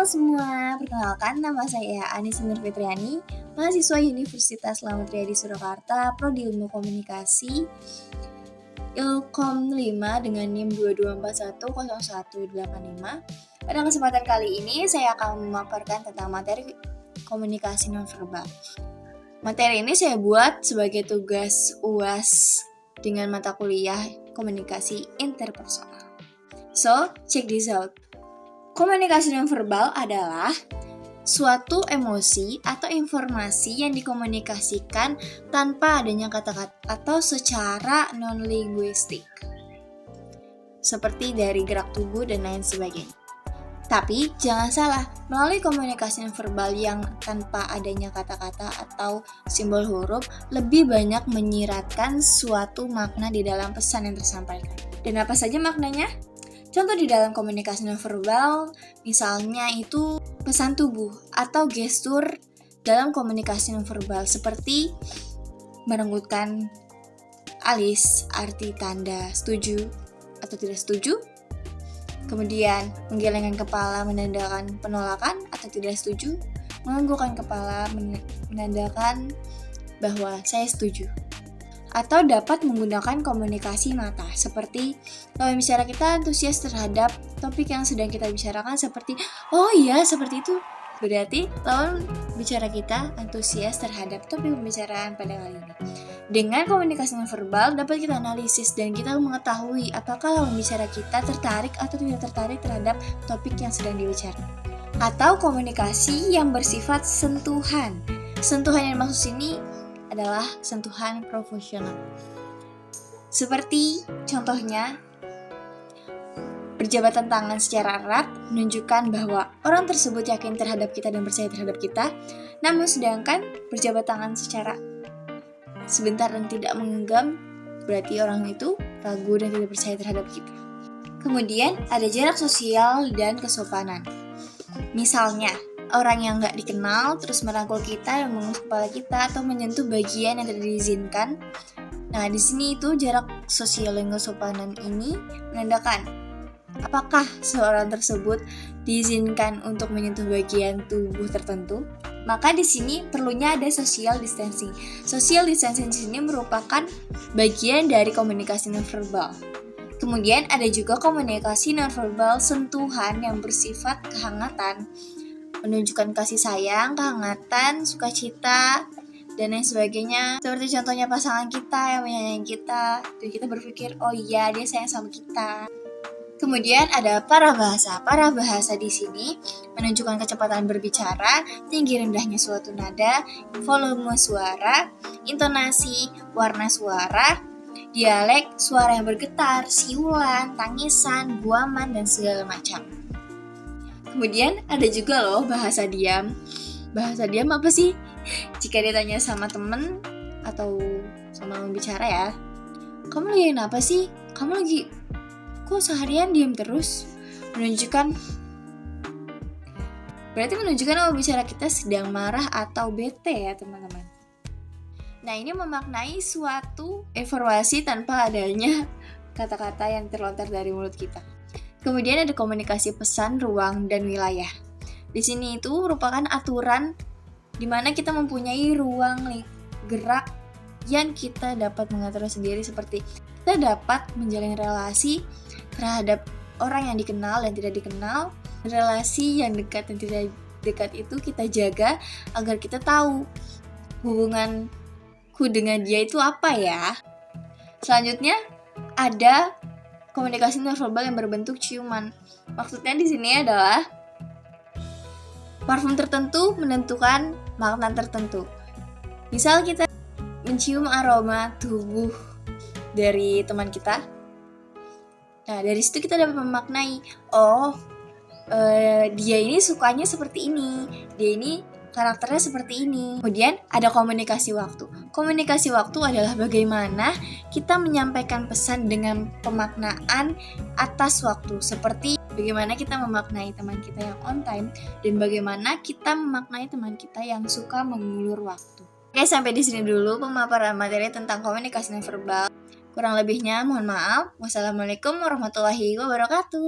semua, perkenalkan nama saya Anissa Nur Fitriani, mahasiswa Universitas Slamet Riyadi Surakarta, Prodi Ilmu Komunikasi, Ilkom 5 dengan NIM 22410185. Pada kesempatan kali ini saya akan memaparkan tentang materi komunikasi nonverbal. Materi ini saya buat sebagai tugas UAS dengan mata kuliah komunikasi interpersonal. So, check this out. Komunikasi nonverbal adalah suatu emosi atau informasi yang dikomunikasikan tanpa adanya kata-kata atau secara non-linguistik, seperti dari gerak tubuh dan lain sebagainya. Tapi jangan salah, melalui komunikasi nonverbal yang tanpa adanya kata-kata atau simbol huruf lebih banyak menyiratkan suatu makna di dalam pesan yang tersampaikan. Dan apa saja maknanya? Contoh di dalam komunikasi nonverbal, misalnya itu pesan tubuh atau gestur dalam komunikasi nonverbal seperti merenggutkan alis, arti tanda setuju atau tidak setuju. Kemudian menggelengkan kepala menandakan penolakan atau tidak setuju. Menganggukkan kepala menandakan bahwa saya setuju. Atau dapat menggunakan komunikasi mata, seperti lawan bicara kita antusias terhadap topik yang sedang kita bicarakan seperti, oh iya seperti itu. Berarti lawan bicara kita antusias terhadap topik pembicaraan pada kali ini. Dengan komunikasi nonverbal dapat kita analisis dan kita mengetahui apakah lawan bicara kita tertarik atau tidak tertarik terhadap topik yang sedang dibicarakan. Atau komunikasi yang bersifat sentuhan. Sentuhan yang dimaksud sini adalah sentuhan profesional. Seperti contohnya, berjabatan tangan secara erat menunjukkan bahwa orang tersebut yakin terhadap kita dan percaya terhadap kita. Namun sedangkan berjabat tangan secara sebentar dan tidak menggenggam, berarti orang itu ragu dan tidak percaya terhadap kita. Kemudian ada jarak sosial dan kesopanan. Misalnya, orang yang nggak dikenal terus merangkul kita dan mengelus kepala kita atau menyentuh bagian yang tidak diizinkan. Nah, di sini itu jarak sosial dan kesopanan ini menandakan apakah seorang tersebut diizinkan untuk menyentuh bagian tubuh tertentu. Maka di sini perlunya ada social distancing. Social distancing di sini merupakan bagian dari komunikasi nonverbal. Kemudian ada juga komunikasi nonverbal sentuhan yang bersifat kehangatan, menunjukkan kasih sayang, kehangatan, sukacita, dan lain sebagainya. Seperti contohnya pasangan kita yang menyayangi kita, dan kita berpikir, oh iya dia sayang sama kita. Kemudian ada parabahasa. Parabahasa di sini menunjukkan kecepatan berbicara, tinggi rendahnya suatu nada, volume suara, intonasi, warna suara, dialek, suara yang bergetar, siulan, tangisan, guaman, dan segala macam. Kemudian ada juga loh bahasa diam. Bahasa diam apa sih? Jika ditanya sama temen atau sama pembicara ya, kamu lagi kenapa sih? Kamu lagi kok seharian diam terus? Berarti menunjukkan lawan bicara kita sedang marah atau bete ya teman-teman. Nah, ini memaknai suatu informasi tanpa adanya kata-kata yang terlontar dari mulut kita. Kemudian ada komunikasi pesan, ruang, dan wilayah. Di sini itu merupakan aturan di mana kita mempunyai ruang gerak yang kita dapat mengatur sendiri, seperti kita dapat menjalin relasi terhadap orang yang dikenal dan tidak dikenal. Relasi yang dekat dan tidak dekat itu kita jaga agar kita tahu hubunganku dengan dia itu apa ya. Selanjutnya ada komunikasi nonverbal yang berbentuk ciuman. Maksudnya di sini adalah parfum tertentu menentukan makna tertentu. Misal kita mencium aroma tubuh dari teman kita. Nah, dari situ kita dapat memaknai, dia ini sukanya seperti ini, dia ini karakternya seperti ini. Kemudian ada komunikasi waktu. Komunikasi waktu adalah bagaimana kita menyampaikan pesan dengan pemaknaan atas waktu, seperti bagaimana kita memaknai teman kita yang on time dan bagaimana kita memaknai teman kita yang suka mengulur waktu. Oke, sampai di sini dulu pemaparan materi tentang komunikasi nonverbal. Kurang lebihnya mohon maaf. Wassalamualaikum warahmatullahi wabarakatuh.